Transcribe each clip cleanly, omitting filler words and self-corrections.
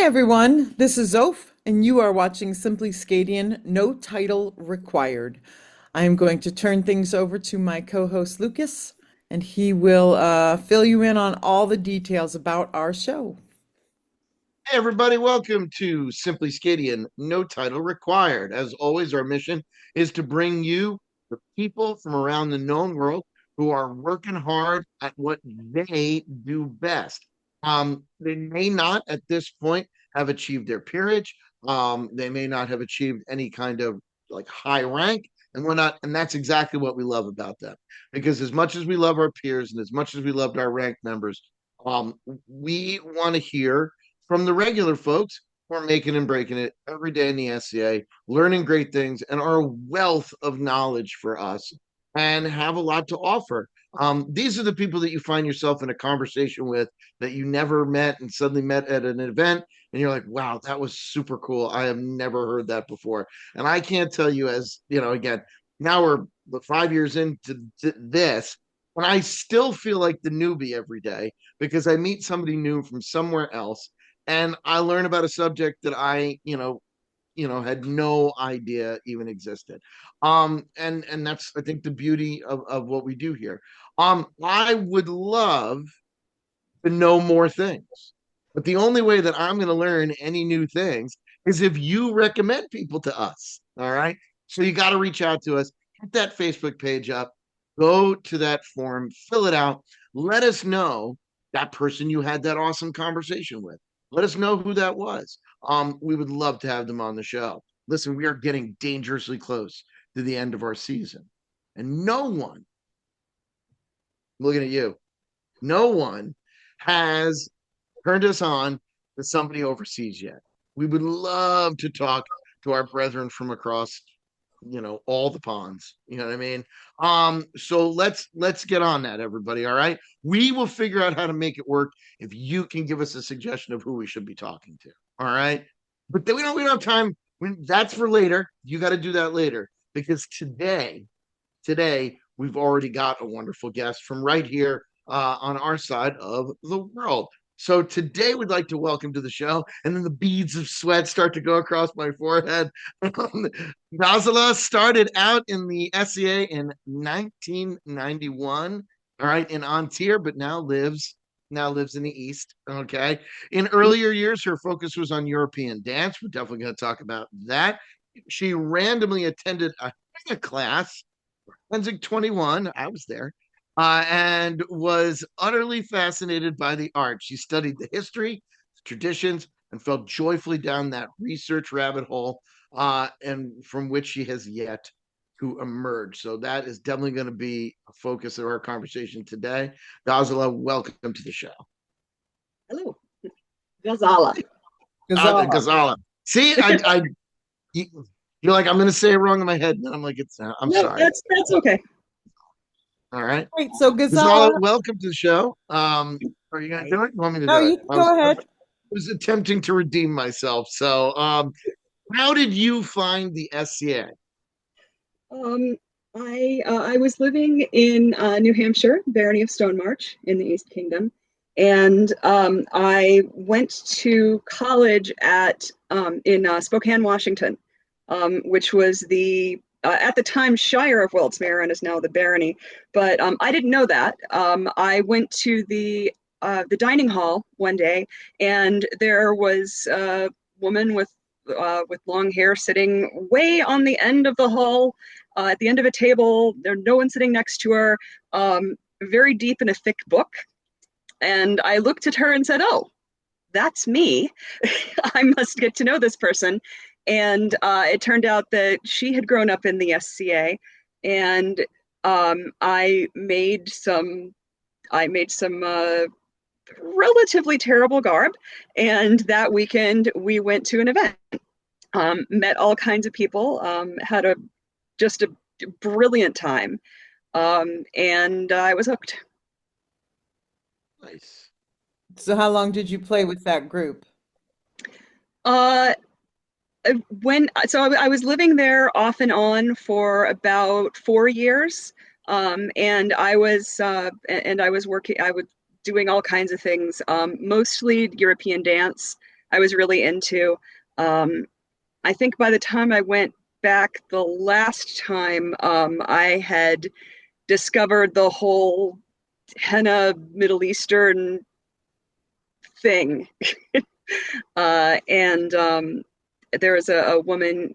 everyone, this is Zoph, and you are watching Simply SCAdian, no title required. I am going to turn things over to my co-host Lucas, and he will fill you in on all the details about our show. Hey everybody, welcome to Simply SCAdian, no title required. As always, our mission is to bring you the people from around the known world who are working hard at what they do best. They may not at this point have achieved their peerage. They may not have achieved any kind of like high rank, and we're not, and that's exactly what we love about them. Because as much as we love our peers and as much as we loved our ranked members, we want to hear from the regular folks who are making and breaking it every day in the SCA, learning great things, and are a wealth of knowledge for us and have a lot to offer. These are the people that you find yourself in a conversation with that you never met and suddenly met at an event, and you're like, wow, that was super cool. I have never heard that before. And I can't tell you, as you know, again, now we're 5 years into this, and I still feel like the newbie every day because I meet somebody new from somewhere else and I learn about a subject that I had no idea even existed. And that's I think the beauty of what we do here. I would love to know more things, but the only way that I'm going to learn any new things is if you recommend people to us. All right, so you got to reach out to us, hit that Facebook page up, go to that form, fill it out, let us know that person you had that awesome conversation with. Let us know who that was. We would love to have them on the show. Listen, we are getting dangerously close to the end of our season, and no one, looking at you, no one has turned us on to somebody overseas yet. We would love to talk to our brethren from across, all the ponds. You know what I mean? So let's get on that, everybody. All right. We will figure out how to make it work if you can give us a suggestion of who we should be talking to. All right. But then we don't have time. That's for later. You got to do that later because today we've already got a wonderful guest from right here on our side of the world. So today we'd like to welcome to the show, and then the beads of sweat start to go across my forehead. Ghazalah started out in the SCA in 1991, all right, in Antir, but now lives in the East. Okay. In earlier years, her focus was on European dance. We're definitely going to talk about that. She randomly attended a class, Forensic 21. I was there and was utterly fascinated by the art. She studied the history, traditions, and fell joyfully down that research rabbit hole, and from which she has yet to emerge. So that is definitely going to be a focus of our conversation today. Ghazalah, welcome to the show. Hello, Ghazalah. Ghazalah. Ghazalah. See, you're like, I'm going to say it wrong in my head. And I'm like, I'm No, sorry. that's okay. All right. Great. So Ghazalah, Ghazalah, welcome to the show. Are you going to do it? You want me to no, do it? you can go ahead. I was attempting to redeem myself. So, how did you find the SCA? Um, I was living in New Hampshire, Barony of Stone March in the East Kingdom, and I went to college in Spokane, Washington, which was the at the time Shire of Wilkes-Barre and is now the Barony. But I didn't know that. I went to the dining hall one day, and there was a woman with long hair sitting way on the end of the hall, at the end of a table. There's no one sitting next to her, very deep in a thick book. And I looked at her and said, "Oh, that's me. I must get to know this person." And it turned out that she had grown up in the SCA, and I made some relatively terrible garb. And that weekend we went to an event, met all kinds of people, had just a brilliant time, and I was hooked. Nice. So how long did you play with that group? Uh, I was living there off and on for about 4 years, and I was working. I was doing all kinds of things, mostly European dance, I was really into. Um, I think by the time I went back the last time, I had discovered the whole henna Middle Eastern thing. And there was a woman,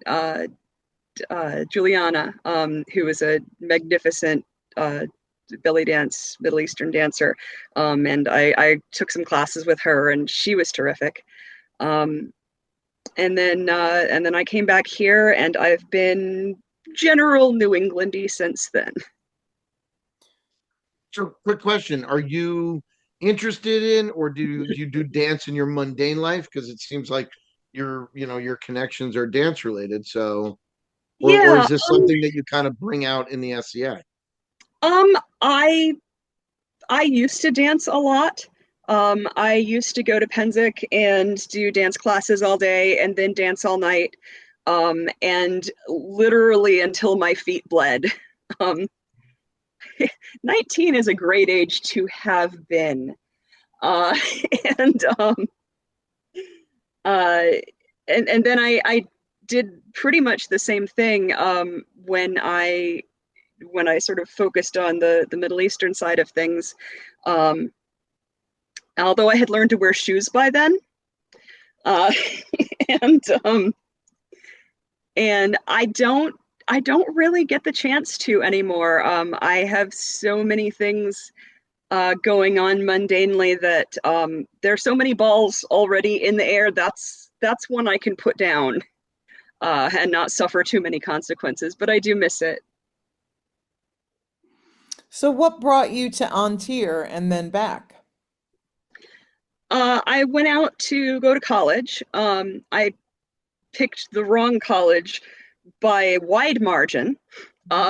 Juliana, who was a magnificent belly dance, Middle Eastern dancer. And I took some classes with her, and she was terrific. Um, and then I came back here, and I've been general New Englandy since then. So, quick question: are you interested in, or do you do dance in your mundane life? Because it seems like your connections are dance related. So, or Yeah, is this something that you kind of bring out in the SCA? um, I I used to dance a lot. I used to go to Penzic and do dance classes all day and then dance all night. And literally until my feet bled. Um, 19 is a great age to have been. Uh, and uh, and then I did pretty much the same thing when I sort of focused on the Middle Eastern side of things. Um, Although I had learned to wear shoes by then, uh, and and I don't really get the chance to anymore. I have so many things going on mundanely that there are so many balls already in the air. That's one I can put down and not suffer too many consequences. But I do miss it. So what brought you to Antir and then back? I went out to go to college. I picked the wrong college by a wide margin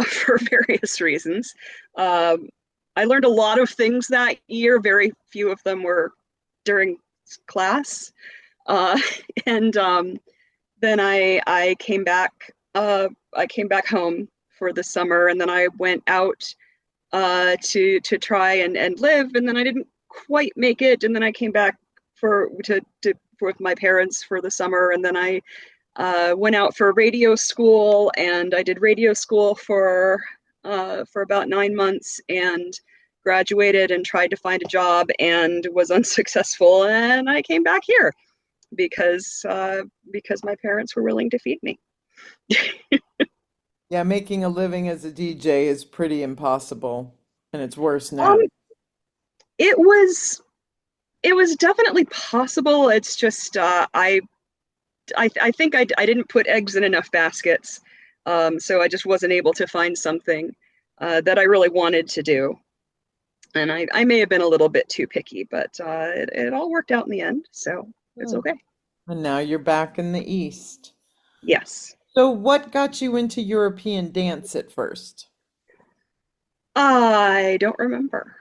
for various reasons. Um, I learned a lot of things that year. Very few of them were during class. Uh, and then I came back. I came back home for the summer, and then I went out to try and live, and then I didn't quite make it, and then I came back to with my parents for the summer, and then I went out for radio school, and I did radio school for about 9 months, and graduated and tried to find a job and was unsuccessful, and I came back here because my parents were willing to feed me. Yeah, making a living as a DJ is pretty impossible, and it's worse Um, now. it was it was definitely possible. It's just I think I didn't put eggs in enough baskets, so I just wasn't able to find something that I really wanted to do. And I may have been a little bit too picky, but it all worked out in the end, so it's Good. okay. And now you're back in the East. Yes. So what got you into European dance at first? I don't remember.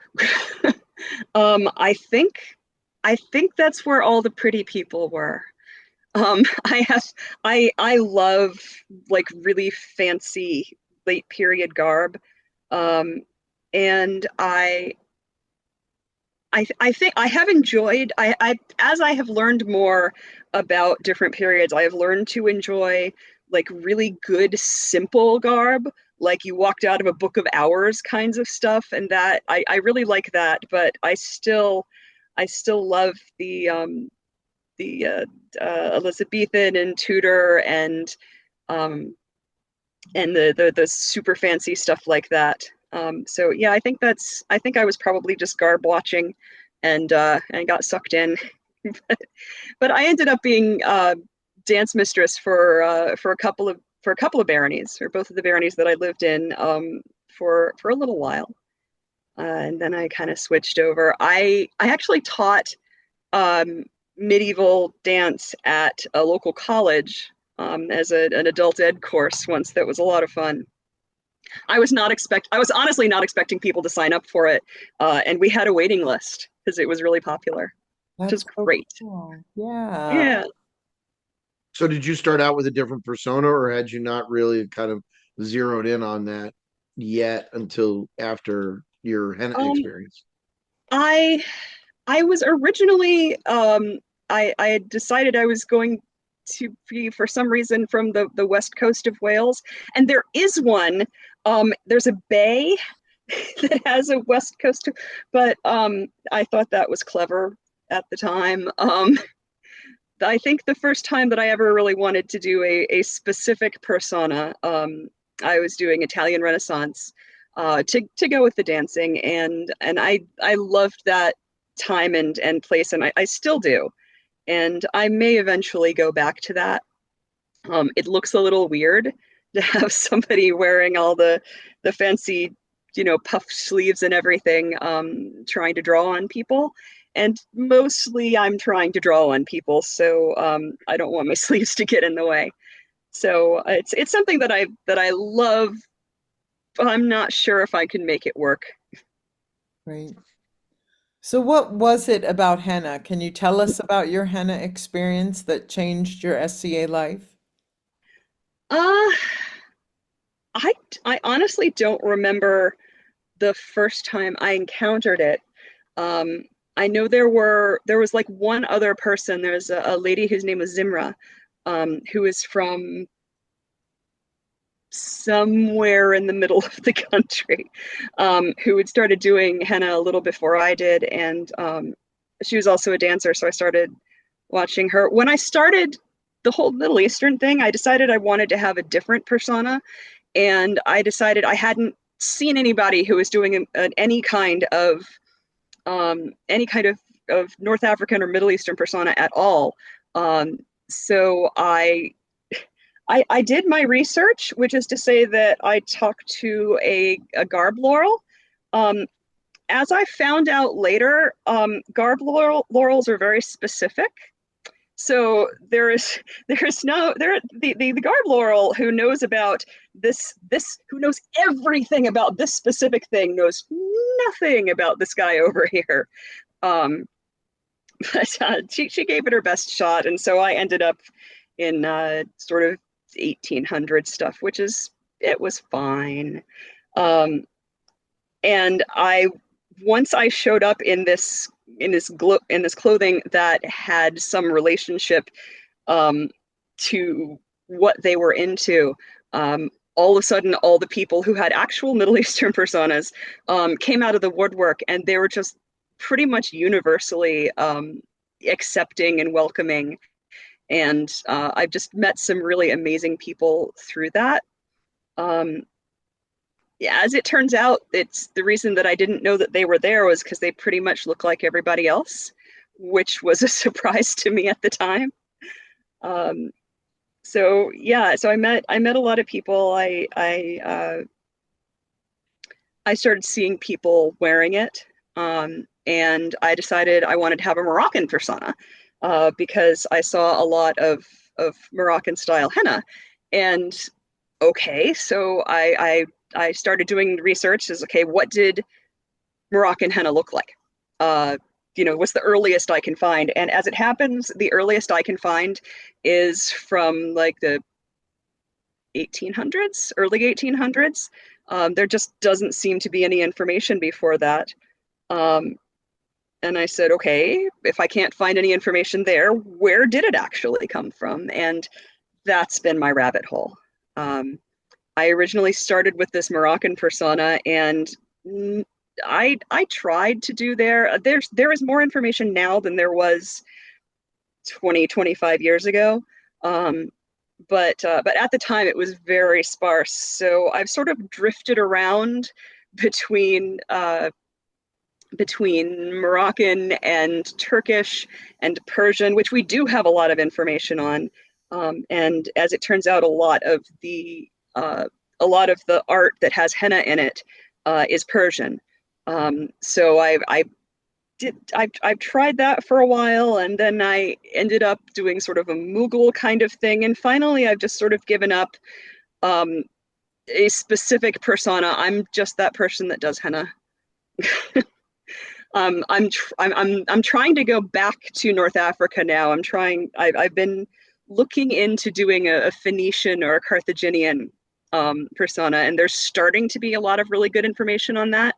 I think that's where all the pretty people were. I have I love like really fancy late period garb. Um, and I think I have enjoyed I as I have learned more about different periods, I have learned to enjoy like really good simple garb, like you walked out of a book of hours kinds of stuff, and that I really like that, but I still love the Elizabethan and Tudor um and the super fancy stuff like that. So yeah, I think I was probably just garb watching and got sucked in. But I ended up being dance mistress for a couple of baronies, or both of the baronies that I lived in for a little while. And then I kind of switched over. I actually taught um, medieval dance at a local college as an adult ed course once. That was a lot of fun. I was honestly not expecting people to sign up for it, and we had a waiting list because it was really popular, which is That's so great. cool. Yeah. Yeah. So, did you start out with a different persona, or had you not really kind of zeroed in on that yet until after your henna Um, experience? I I was originally I had decided I was going to be, for some reason, from the west coast of Wales, and there is one. There's a bay that has a west coast, but I thought that was clever at the time. I think the first time that I ever really wanted to do a specific persona, I was doing Italian Renaissance to go with the dancing, and I loved that time and place, and I still do, and I may eventually go back to that. It looks a little weird to have somebody wearing all the fancy, puffed sleeves and everything, trying to draw on people. And mostly I'm trying to draw on people, so I don't want my sleeves to get in the way. So it's something that I love, but I'm not sure if I can make it work. Right. So what was it about henna? Can you tell us about your henna experience that changed your SCA life? Uh, I I honestly don't remember the first time I encountered it. Um, I know there was like one other person. There's a lady whose name was Zimra, who is from somewhere in the middle of the country, who had started doing henna a little before I did, and she was also a dancer. So I started watching her. When I started the whole Middle Eastern thing, I decided I wanted to have a different persona, and I decided I hadn't seen anybody who was doing any kind of North African or Middle Eastern persona at all. So I did my research, which is to say that I talked to a garb laurel. Um, as I found out later, laurels are very specific. So there is no there the garb laurel who knows about this who knows everything about this specific thing knows nothing about this guy over here. Um, but she gave it her best shot, and so I ended up in sort of 1800 stuff, which is it was fine. Um, and I once I showed up in this clothing that had some relationship um, to what they were into. All of a sudden, all the people who had actual Middle Eastern personas came out of the woodwork, and they were just pretty much universally accepting and welcoming. And I've just met some really amazing people through that. Um, yeah, as it turns out, it's the reason that I didn't know that they were there was because they pretty much look like everybody else, which was a surprise to me at the time. Um, so yeah, so I met a lot of people. I started seeing people wearing it, and I decided I wanted to have a Moroccan persona because I saw a lot of Moroccan style henna, and okay, so I started doing research. Is okay, what did Moroccan henna look like? What's the earliest I can find? And as it happens, the earliest I can find is from like the 1800s, early 1800s. There just doesn't seem to be any information before that. Um, and I said, okay, if I can't find any information there, where did it actually come from? And that's been my rabbit hole. I originally started with this Moroccan persona, and I tried to do there is more information now than there was 25 years ago. But at the time it was very sparse. So I've sort of drifted around between between Moroccan and Turkish and Persian, which we do have a lot of information on. And as it turns out, a lot of the art that has henna in it is Persian. So I've tried that for a while, and then I ended up doing sort of a Mughal kind of thing, and finally I've just sort of given up um, a specific persona. I'm just that person that does henna. I'm trying to go back to North Africa now. I've been looking into doing a Phoenician or a Carthaginian persona, and there's starting to be a lot of really good information on that.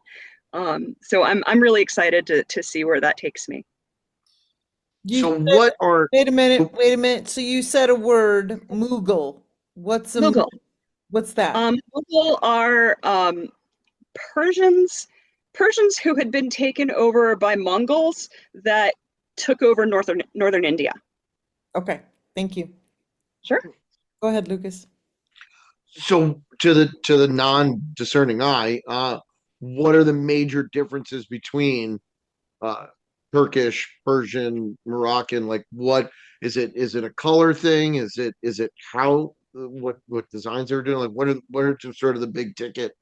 So I'm really excited to see where that takes me. You So said, what are wait a minute, wait a minute. So you said a word, Mughal. What's a Mughal. what's that? Mughal are Persians, Persians who had been taken over by Mongols that took over northern India. Okay, thank you. Sure. Go ahead, Lucas. so to the non-discerning eye, what are the major differences between uh Turkish, Persian, Moroccan? Like what is it a color thing? Is it how what designs they're doing? Like what are just sort of the big ticket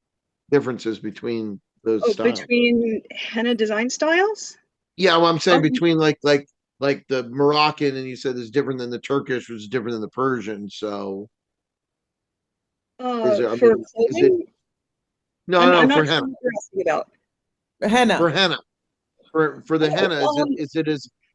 differences between those Oh, styles? between henna design styles? Yeah, well, I'm saying Um, between like the Moroccan and you said is different than the Turkish, which is different than the Persian. So is it? I for mean, is it? clothing, No, no, I'm for not sure henna, what you're asking about. for Henna. henna, for the Oh, henna.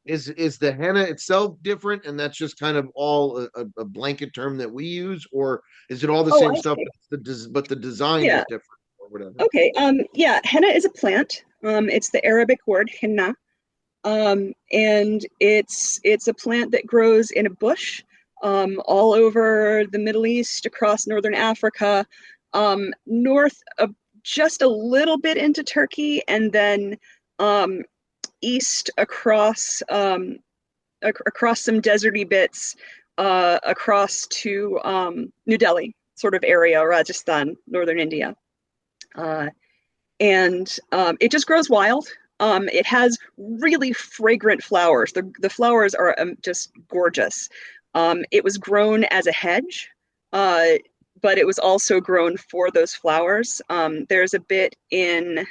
Is the henna itself different, and that's just kind of all a blanket term that we use, or is it all the oh, same I stuff, see. but the design Yeah. is different or whatever? Okay. Yeah, henna is a plant. It's the Arabic word henna. And it's a plant that grows in a bush all over the Middle East, across northern Africa, north of just a little bit into Turkey, and then um, east across some deserty bits across to New Delhi sort of area, Rajasthan, northern India. Uh, and it just grows wild. It has really fragrant flowers. The flowers are just gorgeous. It was grown as a hedge, uh, but it was also grown for those flowers. There's a bit in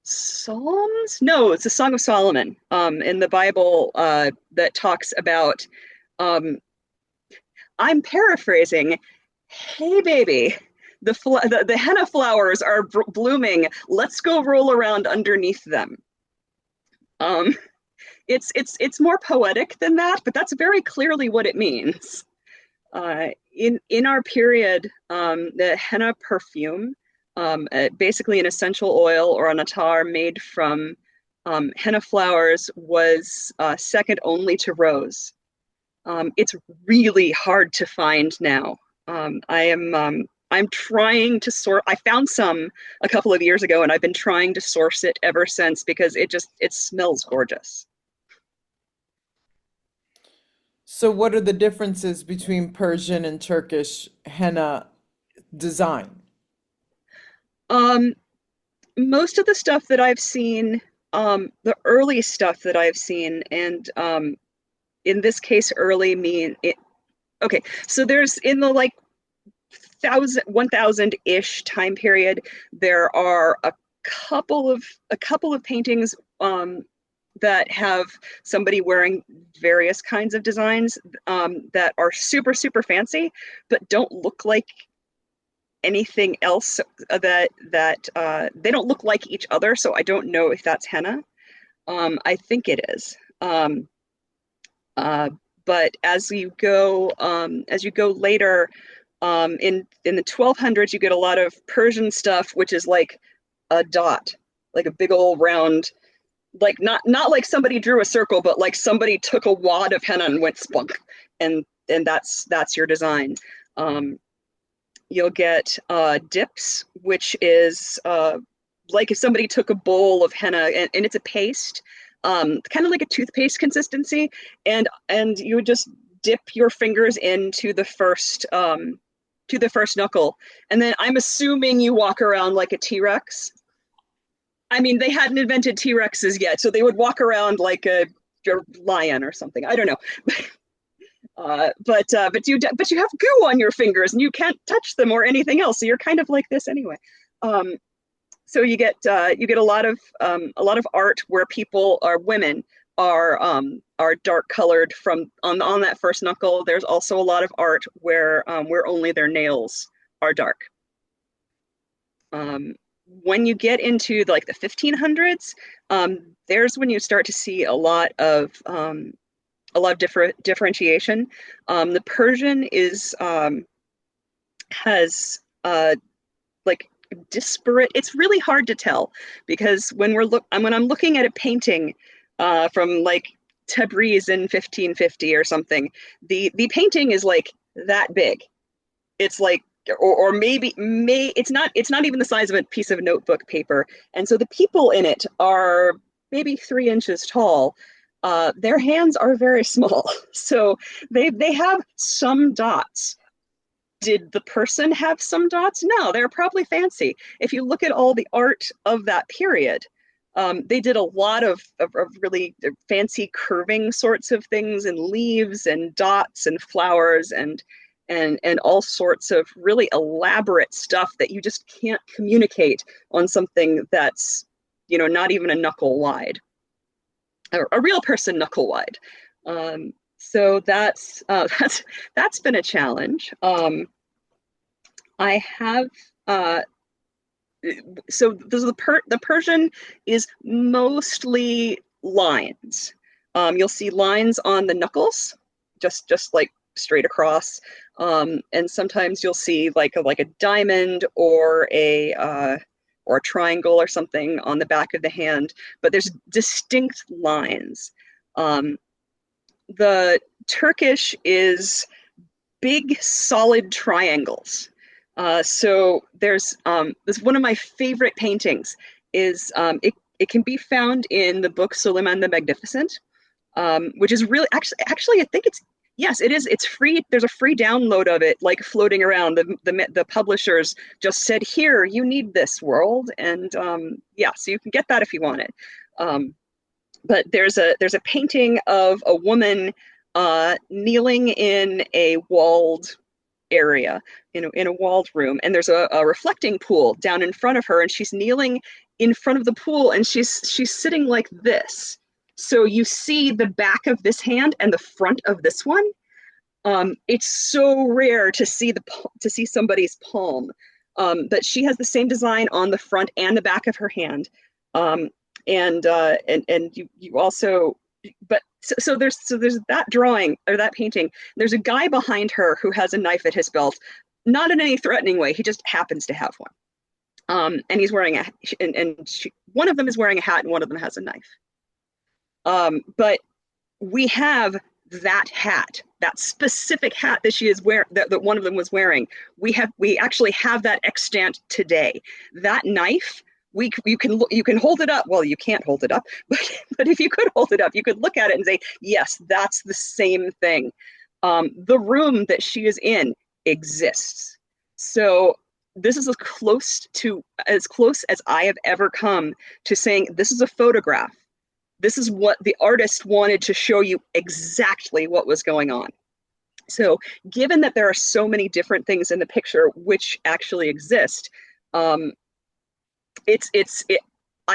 Psalms? No, it's the Song of Solomon in the Bible that talks about, um, I'm paraphrasing, hey baby, the henna flowers are blooming. Let's go roll around underneath them. Um, it's more poetic than that, but that's very clearly what it means. In our period, the henna perfume, basically an essential oil or an attar made from henna flowers, was second only to rose. It's really hard to find now. I'm trying to sort. I found some a couple of years ago, and I've been trying to source it ever since because it smells gorgeous. So what are the differences between Persian and Turkish henna design? Um, Most of the stuff that I've seen, the early stuff that I've seen, and in this case, early mean it. Okay, so there's in the like 1000 ish time period, there are a couple of paintings that have somebody wearing various kinds of designs that are super fancy, but don't look like anything else they don't look like each other. So I don't know if that's henna. I think it is. Uh, but as you go later, in the 1200s, you get a lot of Persian stuff, which is like a dot, like a big old round, like not like somebody drew a circle, but like somebody took a wad of henna and went spunk, and that's your design. Um, you'll get dips, which is like if somebody took a bowl of henna and it's a paste, kind of like a toothpaste consistency, and you would just dip your fingers into to the first knuckle, and then I'm assuming you walk around like a T-Rex. I mean, they hadn't invented T-Rexes yet, so they would walk around like a lion or something. I don't know. But you have goo on your fingers and you can't touch them or anything else. So you're kind of like this anyway. Um, so you get a lot of art where people are women are dark colored from on that first knuckle. There's also a lot of art where only their nails are dark. When you get into like the 1500s, there's when you start to see a lot of differentiation. The Persian is has like disparate. It's really hard to tell because when I'm looking at a painting from like Tabriz in 1550 or something. The painting is like that big. It's like, or maybe it's not even the size of a piece of notebook paper. And so the people in it are maybe 3 inches tall. Their hands are very small, so they have some dots. Did the person have some dots? No, they're probably fancy. If you look at all the art of that period, they did a lot of really fancy curving sorts of things, and leaves and dots and flowers and all sorts of really elaborate stuff that you just can't communicate on something that's, not even a knuckle wide, or a real person knuckle wide. So that's been a challenge. I have so the Persian is mostly lines. You'll see lines on the knuckles, just like straight across, and sometimes you'll see like a diamond or a triangle or something on the back of the hand. But there's distinct lines. The Turkish is big, solid triangles. So there's one of my favorite paintings is it can be found in the book Suleiman the Magnificent, which is really actually I think it is. It's free. There's a free download of it, like floating around. The publishers just said, "Here, you need this world," and so you can get that if you want it. But there's a painting of a woman kneeling in a walled area, in a walled room, and there's a reflecting pool down in front of her, and she's kneeling in front of the pool, and she's sitting like this. So you see the back of this hand and the front of this one. It's so rare to see somebody's palm, but she has the same design on the front and the back of her hand. And you also, but so there's that drawing or that painting. There's a guy behind her who has a knife at his belt, not in any threatening way. He just happens to have one. And he's wearing one of them is wearing a hat and one of them has a knife. But we have that hat, that specific hat that she is wearing, that one of them was wearing. We actually have that extant today. That knife, you can hold it up. Well, you can't hold it up, but if you could hold it up, you could look at it and say, yes, that's the same thing. The room that she is in exists. So this is as close as I have ever come to saying this is a photograph. This is what the artist wanted to show you exactly what was going on. So given that there are so many different things in the picture which actually exist, I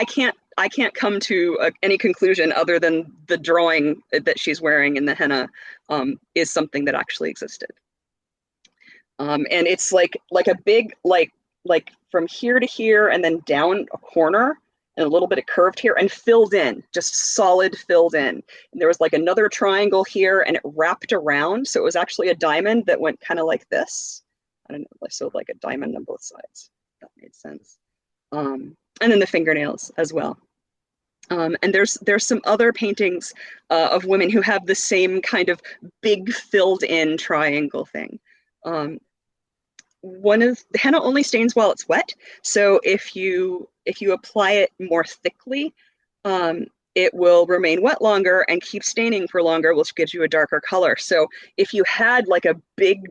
can't come to any conclusion other than the drawing that she's wearing in the henna is something that actually existed. And it's like a big, like from here to here and then down a corner and a little bit of curved here and filled in, just solid filled in. And there was like another triangle here and it wrapped around. So it was actually a diamond that went kind of like this. I don't know, so like a diamond on both sides. That made sense. And then the fingernails as well. And there's some other paintings of women who have the same kind of big filled in triangle thing. One of the henna only stains while it's wet. So if you apply it more thickly, it will remain wet longer and keep staining for longer, which gives you a darker color. So if you had like a big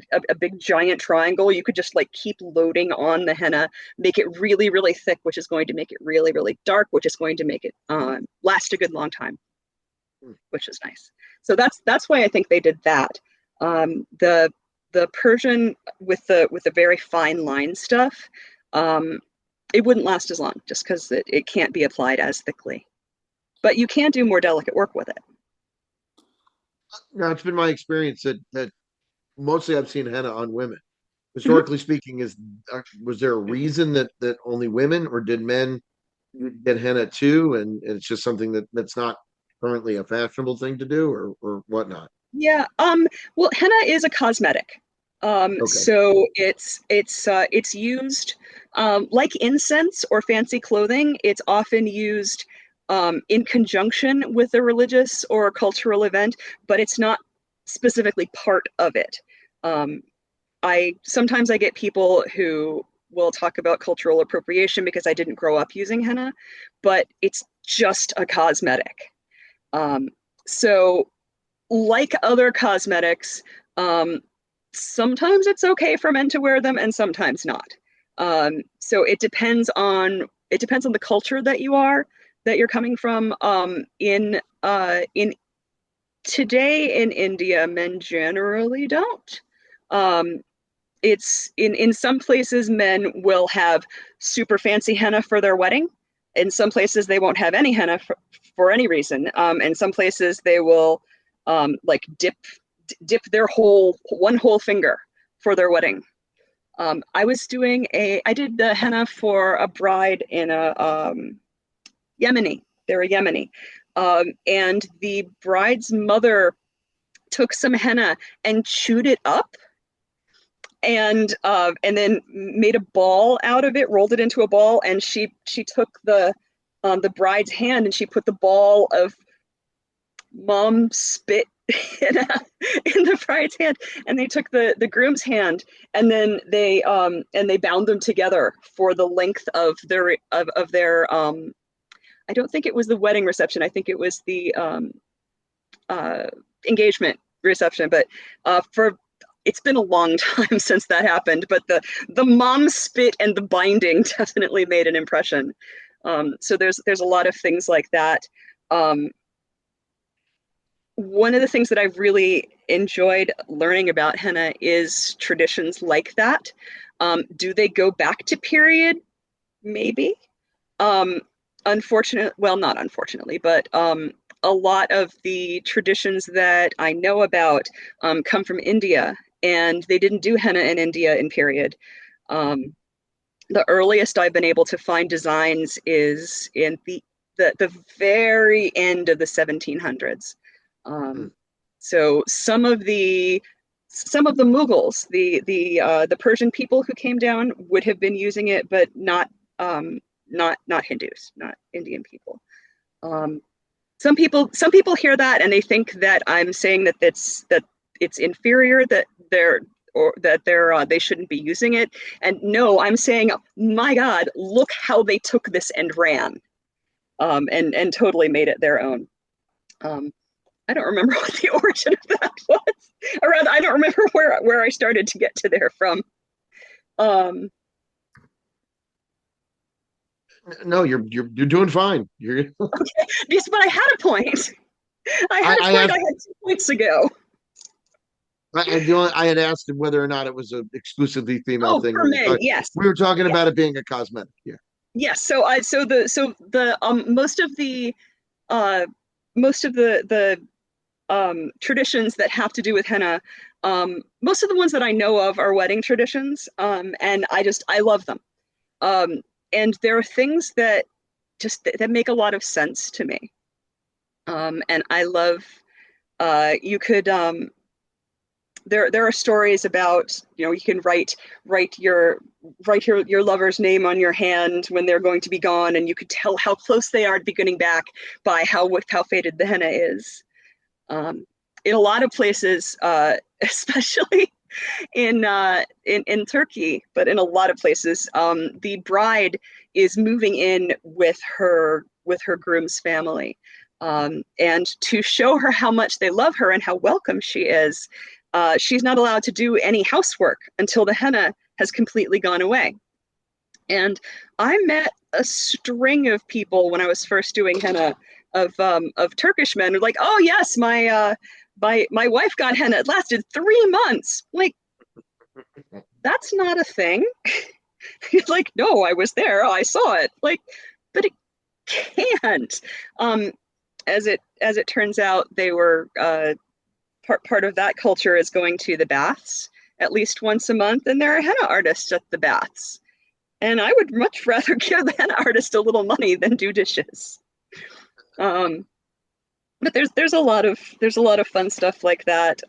giant triangle, you could just like keep loading on the henna, make it really, really thick, which is going to make it really, really dark, which is going to make it last a good long time, which is nice. So that's why I think they did that. The Persian with the very fine line stuff, it wouldn't last as long just because it can't be applied as thickly. But you can do more delicate work with it. Now, it's been my experience that mostly I've seen henna on women. Historically speaking, was there a reason that only women, or did men get henna too? And it's just something that's not currently a fashionable thing to do, or whatnot? Yeah. Well, henna is a cosmetic. Okay. So it's used like incense or fancy clothing. It's often used in conjunction with a religious or a cultural event, but it's not specifically part of it. I sometimes I get people who will talk about cultural appropriation because I didn't grow up using henna, but it's just a cosmetic. Um, so, like other cosmetics, sometimes it's okay for men to wear them, and sometimes not. So it depends on the culture that you're coming from. In today in India, men generally don't. Um, it's in some places men will have super fancy henna for their wedding. In some places they won't have any henna for any reason. In some places they will like dip their one whole finger for their wedding. I did the henna for a bride in a Yemeni. They're a Yemeni. And the bride's mother took some henna and chewed it up and then made a ball out of it, rolled it into a ball, and she took the bride's hand and she put the ball of mom spit in the bride's hand, and they took the groom's hand, and then they bound them together for the length of their I don't think it was the wedding reception. I think it was the engagement reception. But for it's been a long time since that happened. But the mom spit and the binding definitely made an impression. So there's a lot of things like that. One of the things that I've really enjoyed learning about henna is traditions like that. Do they go back to period? Maybe. Not unfortunately, but a lot of the traditions that I know about come from India, and they didn't do henna in India in period. The earliest I've been able to find designs is in the very end of the 1700s. So some of the Mughals, the Persian people who came down, would have been using it, but not Hindus, not Indian people. Some people hear that and they think that I'm saying that it's inferior, that they shouldn't be using it. And no, I'm saying, my God, look how they took this and ran, and totally made it their own. I don't remember what the origin of that was. Or rather, I don't remember where I started to get to there from. No, you're doing fine. You're Okay. Yes, but I had a point. I had 2 points ago. I had asked him whether or not it was an exclusively female thing. For men, yes. We were talking about it being a cosmetic. Yeah. Yes. So most of the traditions that have to do with henna, most of the ones that I know of are wedding traditions, and I love them. And there are things that make a lot of sense to me. And I love, you could, there are stories about, you can write your lover's name on your hand when they're going to be gone, and you could tell how close they are to be getting back by how faded the henna is. In a lot of places, especially in Turkey, but in a lot of places, the bride is moving in with her groom's family, and to show her how much they love her and how welcome she is, she's not allowed to do any housework until the henna has completely gone away. And I met a string of people when I was first doing henna of Turkish men who were like, "Oh yes, my wife got henna. It lasted 3 months." Like, that's not a thing. Like, no, I was there. I saw it. Like, but it can't. As it turns out, they were part of that culture is going to the baths at least once a month, and there are henna artists at the baths. And I would much rather give the henna artist a little money than do dishes. But there's a lot of fun stuff like that.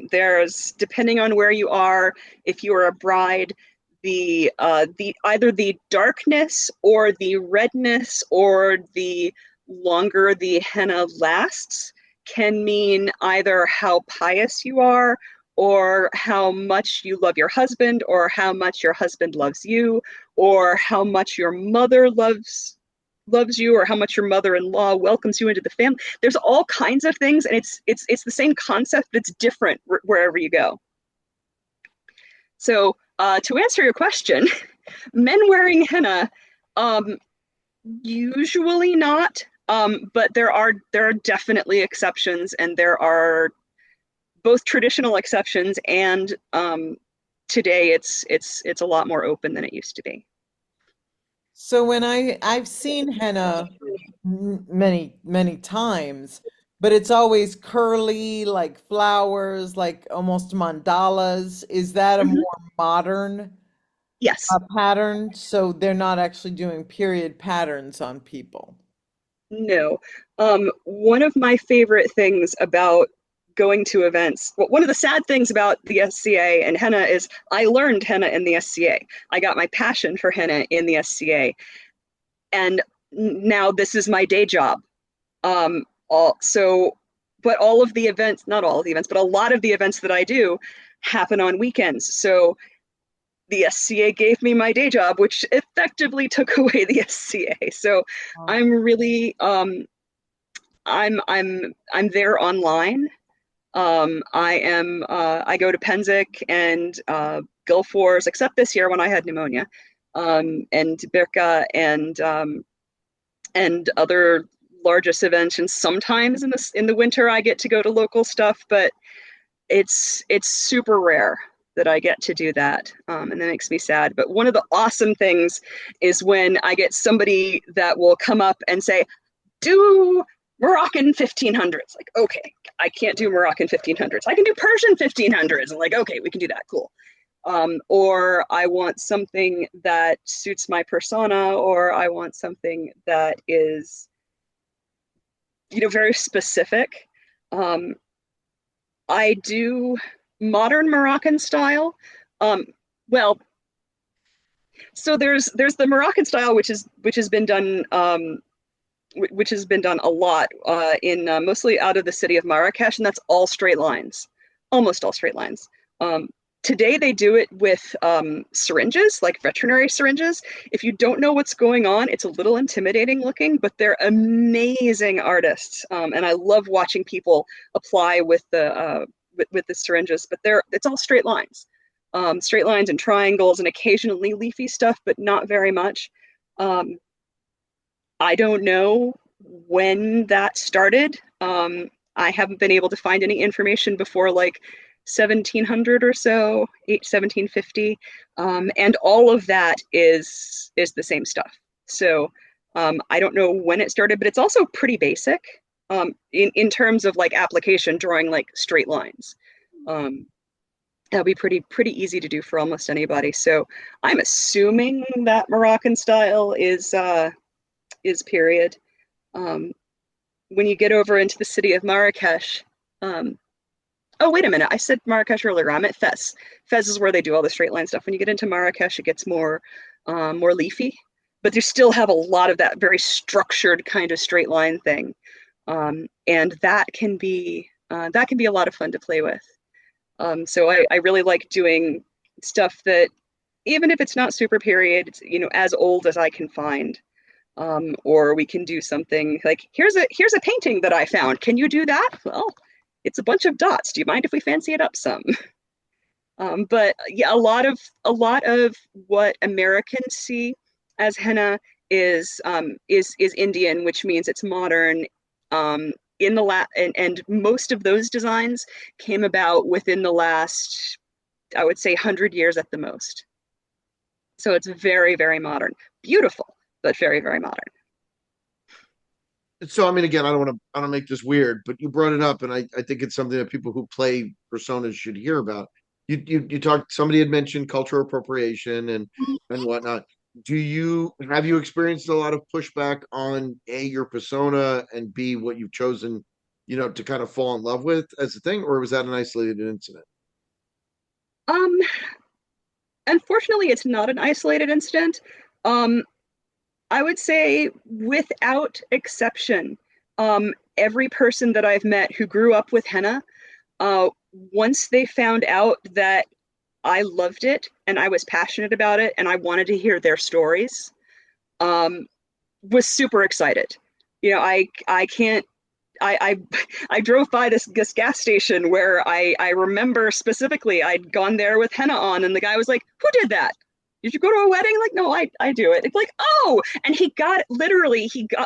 There's, depending on where you are, if you are a bride, the either the darkness or the redness or the longer the henna lasts can mean either how pious you are, or how much you love your husband, or how much your husband loves you, or how much your mother loves you, or how much your mother-in-law welcomes you into the family. There's all kinds of things, and it's the same concept that's different wherever you go. So to answer your question, men wearing henna, usually not, but there are definitely exceptions, and there are both traditional exceptions, and today it's a lot more open than it used to be. So when I've seen henna many times, but it's always curly, like flowers, like almost mandalas. Is that a Mhm. more modern Yes. pattern? So they're not actually doing period patterns on people. No. One of my favorite things about going to events, well, one of the sad things about the SCA and henna is I learned henna in the SCA. I got my passion for henna in the SCA. And now this is my day job. So, but all of the events, not all of the events, but a lot of the events that I do happen on weekends. So the SCA gave me my day job, which effectively took away the SCA. So I'm really I'm there online. I go to Penzik and Gulf Wars, except this year when I had pneumonia, and Birka and other largest events. And sometimes in the winter I get to go to local stuff, but it's super rare that I get to do that, and that makes me sad. But one of the awesome things is when I get somebody that will come up and say, do Moroccan 1500s. Like, okay, I can't do Moroccan 1500s. I can do Persian 1500s. I'm like, okay, we can do that. Cool. Or I want something that suits my persona, or I want something that is, very specific. Um, I do modern Moroccan style. Um, well, so there's the Moroccan style, which has been done which has been done a lot in mostly out of the city of Marrakesh, and that's all straight lines, almost all straight lines. Today they do it with syringes, like veterinary syringes. If you don't know what's going on, it's a little intimidating looking, but they're amazing artists, and I love watching people apply with the syringes. But it's all straight lines and triangles, and occasionally leafy stuff, but not very much. Um, I don't know when that started. I haven't been able to find any information before like 1700 or so, 1750, and all of that is the same stuff. So I don't know when it started, but it's also pretty basic in terms of like application, drawing like straight lines. Um, that'll be pretty easy to do for almost anybody. So I'm assuming that Moroccan style is period. Um, when you get over into the city of Marrakesh, oh, wait a minute, I said Marrakesh earlier. I'm at Fez. Fez is where they do all the straight line stuff. When you get into Marrakesh, it gets more leafy, but you still have a lot of that very structured kind of straight line thing, and that can be a lot of fun to play with. So I really like doing stuff that, even if it's not super period, it's, as old as I can find. Or we can do something like, here's a painting that I found. Can you do that? Well, it's a bunch of dots. Do you mind if we fancy it up some? But yeah, a lot of what Americans see as henna is Indian, which means it's modern. In the and most of those designs came about within the last, I would say, 100 years at the most. So it's very, very modern, beautiful, but very, very modern. So I mean, again, I don't make this weird, but you brought it up, and I think it's something that people who play personas should hear about. You talked. Somebody had mentioned cultural appropriation and whatnot. Have you experienced a lot of pushback on A, your persona, and B, what you've chosen, to kind of fall in love with as a thing, or was that an isolated incident? Um, Unfortunately, it's not an isolated incident. Um, I would say without exception, every person that I've met who grew up with henna, uh, once they found out that I loved it and I was passionate about it and I wanted to hear their stories, um, was super excited. You know, I can't I drove by this gas station where I remember specifically I'd gone there with henna on, and the guy was like, "Who did that? Did you go to a wedding?" Like, no, I do it. It's like, oh, and he got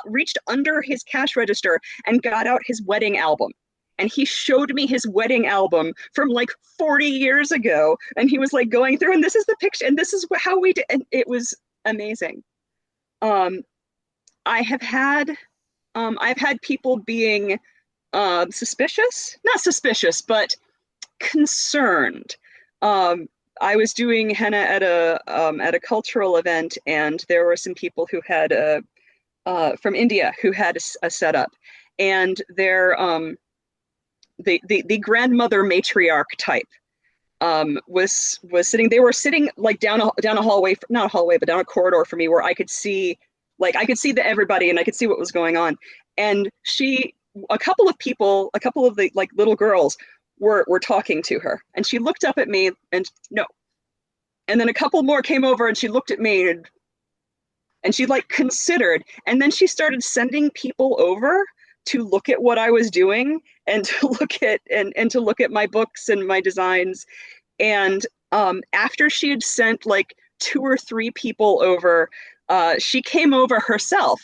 reached under his cash register and got out his wedding album. And he showed me his wedding album from like 40 years ago. And he was like going through, and this is the picture, and this is how we did. And it was amazing. Um, I have had I've had people being suspicious, not suspicious, but concerned. Um, I was doing henna at a cultural event, and there were some people who had from India who had a setup, and the grandmother matriarch type was sitting. They were sitting like down a hallway, not a hallway, but down a corridor for me, where I could see everybody, and I could see what was going on. And a couple of people, a couple of the like little girls were talking to her, and she looked up at me and no. And then a couple more came over, and she looked at me, and she like considered, and then she started sending people over to look at what I was doing and to look at my books and my designs. And after she had sent like two or three people over, she came over herself,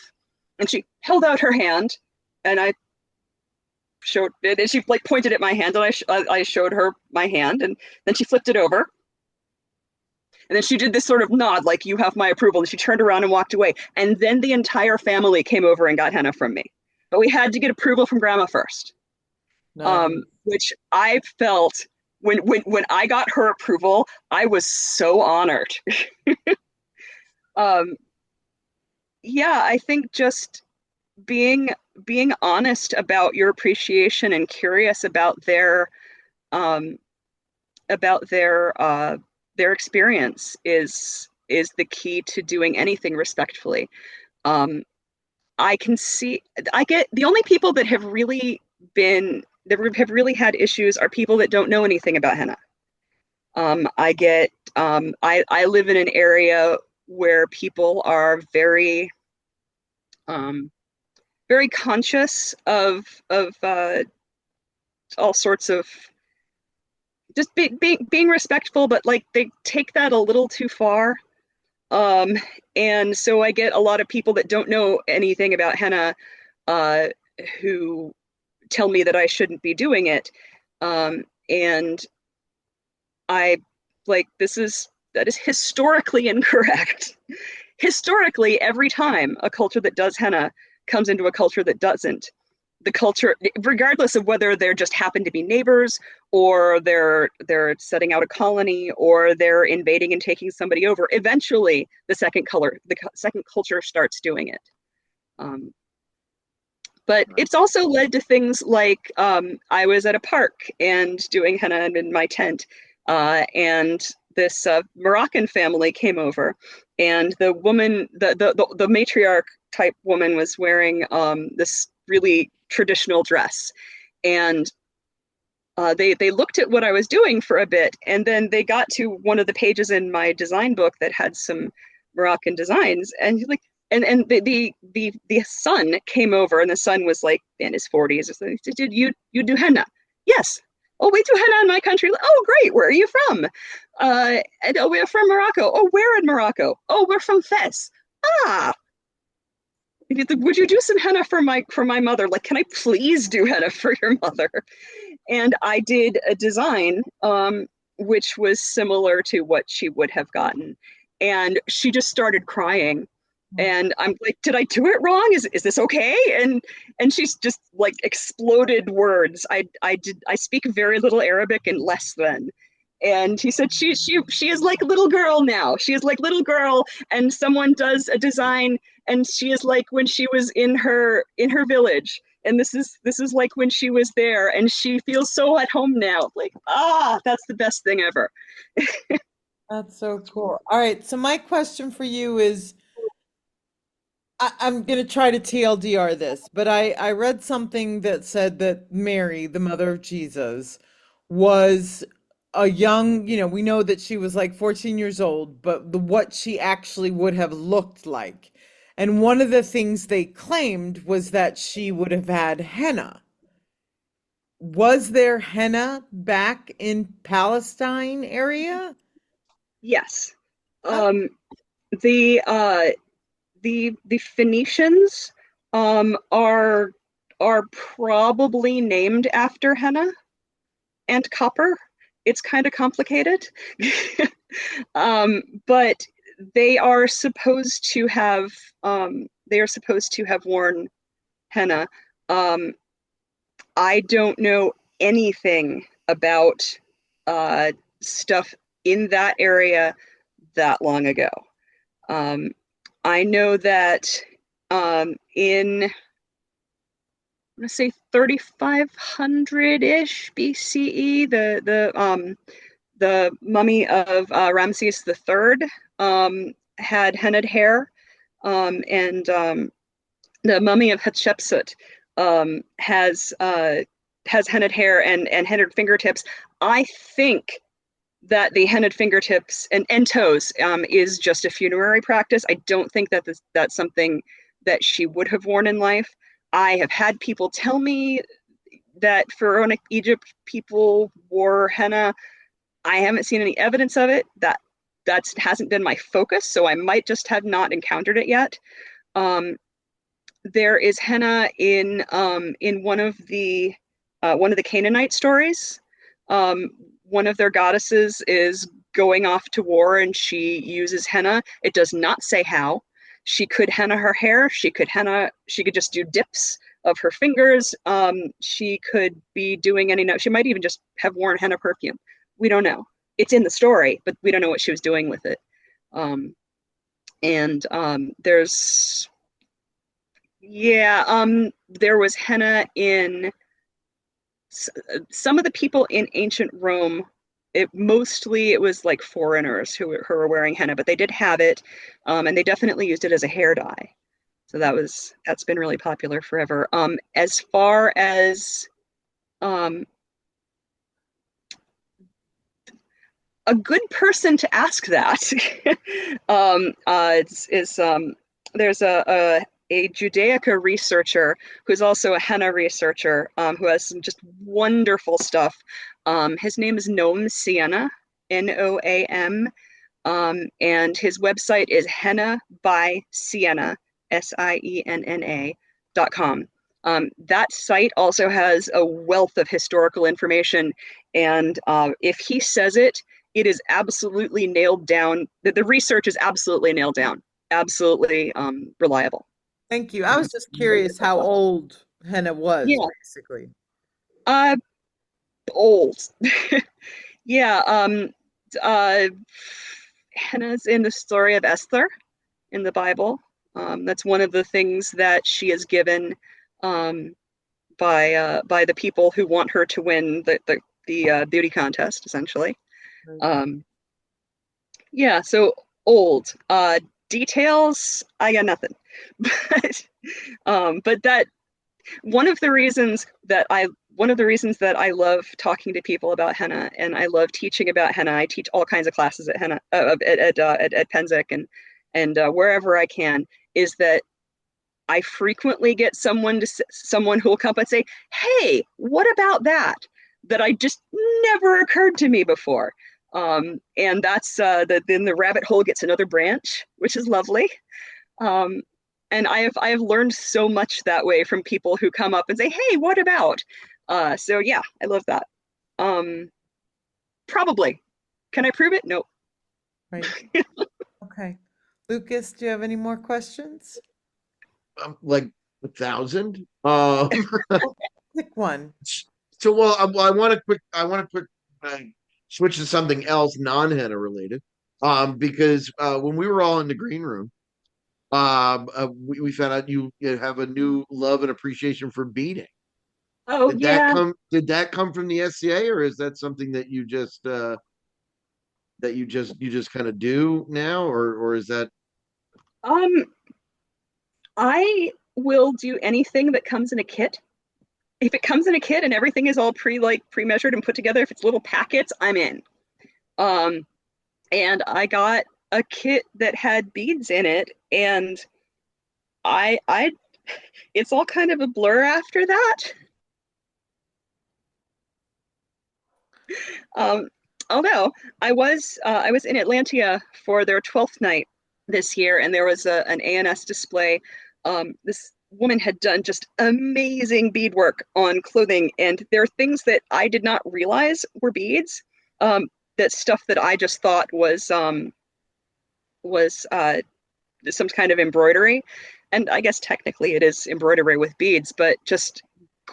and she held out her hand, and I showed it, and she like pointed at my hand, and I showed her my hand, and then she flipped it over, and then she did this sort of nod, like, you have my approval. And she turned around and walked away. And then the entire family came over and got henna from me. But we had to get approval from grandma first, Nice. which I felt when I got her approval, I was so honored. um, yeah, I think just being being honest about your appreciation and curious um, about their experience is the key to doing anything respectfully. Um, I can see I get the only people that have really been that have really had issues are people that don't know anything about henna. I get I live in an area where people are um, very conscious of all sorts of just being respectful, but like they take that a little too far. Um, and so I get a lot of people that don't know anything about henna uh, who tell me that I shouldn't be doing it. And I like that is historically incorrect. Historically, every time a culture that does henna comes into a culture that doesn't, the culture, regardless of whether they're just happen to be neighbors or they're setting out a colony or they're invading and taking somebody over, eventually the second culture starts doing it. Um, but it's also led to things like I was at a park and doing henna in my tent, and this Moroccan family came over, and the woman, the matriarch type woman, was wearing this really traditional dress, and they looked at what I was doing for a bit, and then they got to one of the pages in my design book that had some Moroccan designs, and like, and the son came over, and the son was like in his 40s. So he said, "Did you do henna?" Yes. Oh, we do henna in my country. Oh, great. Where are you from? And oh, we're from Morocco. Oh, where in Morocco? Oh, we're from Fez. Ah, would you do some henna for my mother? Like, can I please do henna for your mother? And I did a design which was similar to what she would have gotten. And she just started crying. And I'm like, did I do it wrong? Is this okay? And she's just like exploded words. I speak very little Arabic and less than. And he said she is like little girl now. She is like little girl, and someone does a design, and she is like when she was in her village, and this is like when she was there, and she feels so at home now. Like, that's the best thing ever. That's so cool. All right, so my question for you is, I'm going to try to TLDR this, but I read something that said that Mary, the mother of Jesus, was a young, we know that she was like 14 years old, but what she actually would have looked like. And one of the things they claimed was that she would have had henna. Was there henna back in Palestine area? Yes. Oh, Um, the the Phoenicians are probably named after henna and copper. It's kind of complicated. But they are supposed to have worn henna. Um, I don't know anything about uh, stuff in that area that long ago. Um, I know that in I'm gonna say 3500-ish BCE, the mummy of Ramses III had hennaed hair, and the mummy of Hatshepsut has hennaed hair and hennaed fingertips. I think that the hennaed fingertips and toes is just a funerary practice. I don't think that that's something that she would have worn in life. I have had people tell me that pharaonic Egypt people wore henna. I haven't seen any evidence of it. That hasn't been my focus, so I might just have not encountered it yet. Um, there is henna in one of the Canaanite stories. Um, One of their goddesses is going off to war and she uses henna. It does not say how. She could henna her hair. She could just do dips of her fingers. She could be doing she might even just have worn henna perfume. We don't know. It's in the story, but we don't know what she was doing with it. Um, and there's Yeah, there was henna in some of the people in ancient Rome. It was like foreigners who were wearing henna, but they did have it, and they definitely used it as a hair dye. So that's been really popular forever. As far as um, a good person to ask that is there's a Judaica researcher who's also a henna researcher who has some just wonderful stuff. His name is Noam Sienna, Noam, and his website is henna by Sienna, SIENNA.com. That site also has a wealth of historical information, and if he says it, it is absolutely nailed down. The research is absolutely nailed down, absolutely reliable. thank you. I was just curious how old henna was, Yeah, basically. uh, old. Yeah, Hannah's in the story of Esther in the Bible. That's one of the things that she is given um, by the people who want her to win the beauty contest, essentially. Right. Um, yeah, so old. Details, I got nothing. But that one of the reasons that I one of the reasons that I love talking to people about henna and I love teaching about henna. I teach all kinds of classes at henna at Penzic and wherever I can. Is that I frequently get someone who will come up and say, "Hey, what about that?" That I just never occurred to me before. And that's then the rabbit hole gets another branch, which is lovely. Um, and I have learned so much that way from people who come up and say, "Hey, what about?" So yeah, I love that. Um, Probably. Can I prove it? No. Right. Okay. Lucas, do you have any more questions? Like 1,000. Pick one. So well, I want to quick uh, switch to something else non-henna related. Because when we were all in the green room, we found out you have a new love and appreciation for beading. Oh yeah. Did that come from the SCA, or is that something that you just kind of do now, or is that Um, I will do anything that comes in a kit. If it comes in a kit and everything is all pre-measured and put together, if it's little packets, I'm in. Um, and I got a kit that had beads in it, and I it's all kind of a blur after that. Um, Although I was in Atlantia for their 12th night this year, and there was an ANS display. This woman had done just amazing beadwork on clothing, and there are things that I did not realize were beads. That stuff that I just thought was some kind of embroidery, and I guess technically it is embroidery with beads, but just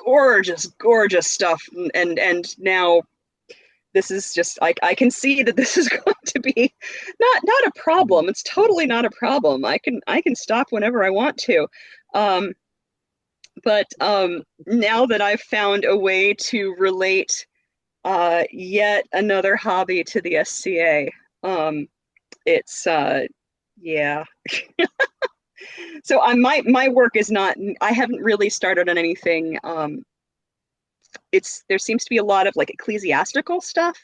gorgeous, gorgeous stuff. And now this is just I can see that this is going to be not a problem. It's totally not a problem. I can stop whenever I want to. Um, but now that I've found a way to relate yet another hobby to the SCA, it's yeah. So my work is not. I haven't really started on anything. There seems to be a lot of like ecclesiastical stuff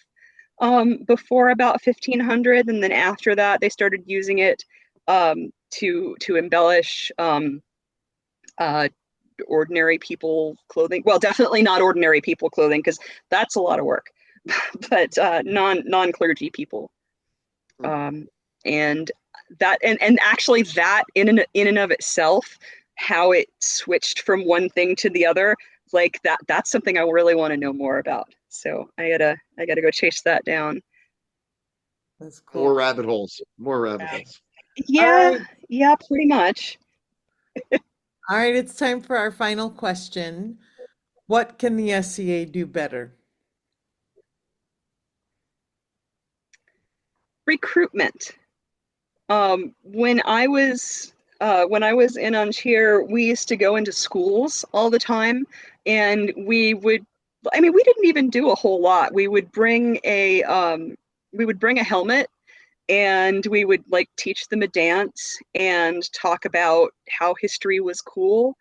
before about 1500, and then after that they started using it to embellish uh, ordinary people clothing. Well, definitely not ordinary people clothing, because that's a lot of work. But non clergy people, um, and and actually that in and of itself, how it switched from one thing to the other, like that's something I really want to know more about. So I gotta go chase that down. That's More cool. rabbit holes. More rabbit Yeah. holes. All Yeah, right. yeah, pretty much. All right, it's time for our final question. What can the SCA do better? Recruitment. When I was in Ontario, we used to go into schools all the time, and I mean, we didn't even do a whole lot. We would bring a helmet, and we would like teach them a dance and talk about how history was cool.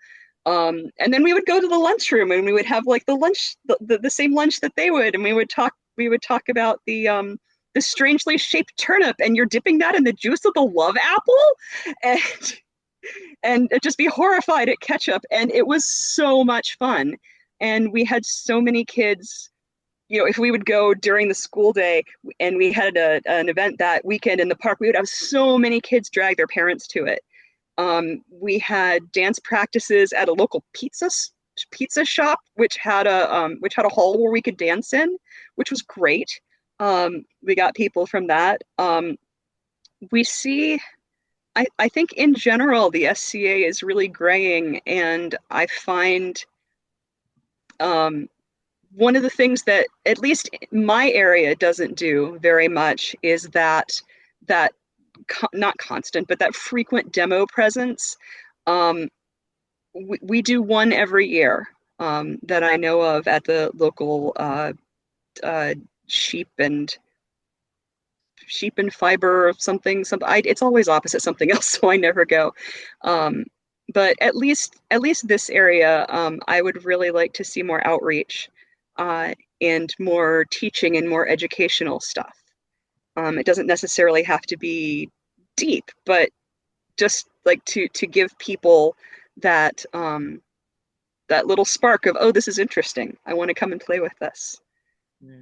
And then we would go to the lunchroom, and we would have like the same lunch that they would, and we would talk about the strangely shaped turnip, and you're dipping that in the juice of the love apple, and just be horrified at ketchup. And it was so much fun. And we had so many kids, if we would go during the school day and we had an event that weekend in the park, we would have so many kids drag their parents to it. We had dance practices at a local pizza shop, which had a hall where we could dance in, which was great. We got people from that. We see, I think in general, the SCA is really graying, and I find um, one of the things that at least my area doesn't do very much is that not constant, but that frequent demo presence. Um, we do one every year that I know of at the local uh, sheep and fiber or something. It's always opposite something else, so I never go. Um, but at least this area, I would really like to see more outreach and more teaching and more educational stuff. It doesn't necessarily have to be deep, but just like to give people that that little spark of, oh, this is interesting. I want to come and play with this. Yeah.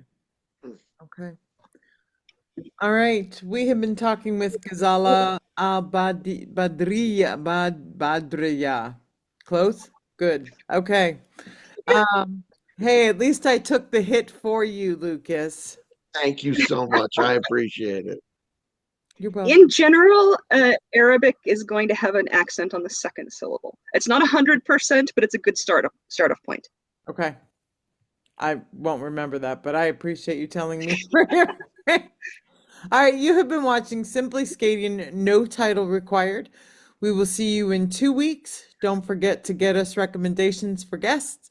Okay. All right. We have been talking with Ghazalah al-Badriyyah. Close? Good. Okay. Hey, at least I took the hit for you, Lucas. Thank you so much. I appreciate it. You're welcome. In general, Arabic is going to have an accent on the second syllable. It's not 100%, but it's a good start off point. Okay. I won't remember that, but I appreciate you telling me. All right, you have been watching Simply SCAdian, no title required. We will see you in 2 weeks. Don't forget to get us recommendations for guests.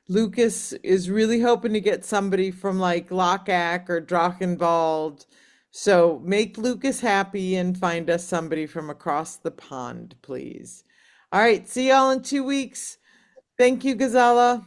Lucas is really hoping to get somebody from like Lockhack or Drachenwald. So make Lucas happy and find us somebody from across the pond, please. All right, see y'all in 2 weeks. Thank you, Gazala.